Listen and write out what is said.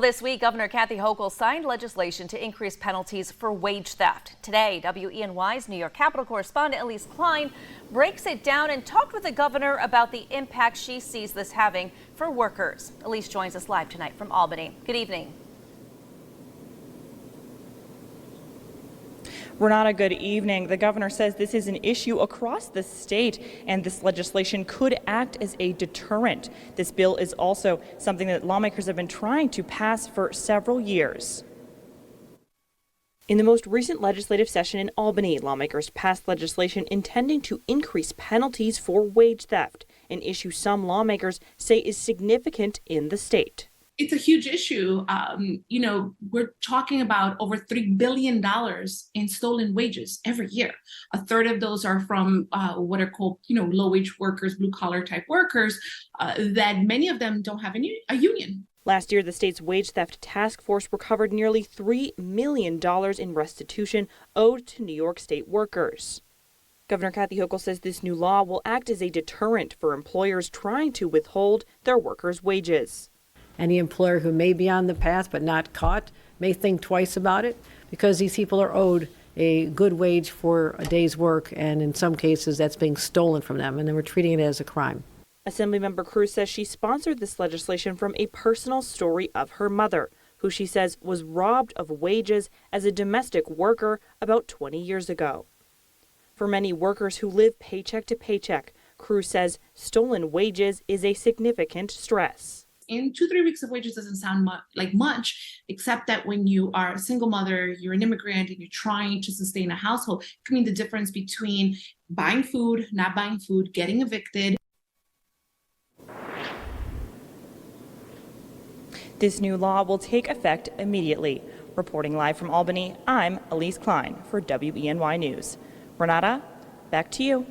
This week, Governor Kathy Hochul signed legislation to increase penalties for wage theft. Today, WENY's New York Capitol correspondent Elise Klein breaks it down and talked with the governor about the impact she sees this having for workers. Elise joins us live tonight from Albany. Good evening. Renata, good evening. The governor says this is an issue across the state, and this legislation could act as a deterrent. This bill is also something that lawmakers have been trying to pass for several years. In the most recent legislative session in Albany, lawmakers passed legislation intending to increase penalties for wage theft, an issue some lawmakers say is significant in the state. It's a huge issue. We're talking about over $3 billion in stolen wages every year. A third of those are from what are called, low-wage workers, blue-collar type workers, that many of them don't have a union. Last year, the state's wage theft task force recovered nearly $3 million in restitution owed to New York State workers. Governor Kathy Hochul says this new law will act as a deterrent for employers trying to withhold their workers' wages. Any employer who may be on the path but not caught may think twice about it, because these people are owed a good wage for a day's work, and in some cases that's being stolen from them, and then we're treating it as a crime. Assemblymember Cruz says she sponsored this legislation from a personal story of her mother, who she says was robbed of wages as a domestic worker about 20 years ago. For many workers who live paycheck to paycheck, Cruz says stolen wages is a significant stress. In 2-3 weeks of wages doesn't sound like much, except that when you are a single mother, you're an immigrant, and you're trying to sustain a household, it can mean the difference between buying food, not buying food, getting evicted. This new law will take effect immediately. Reporting live from Albany, I'm Elise Klein for WENY News. Renata, back to you.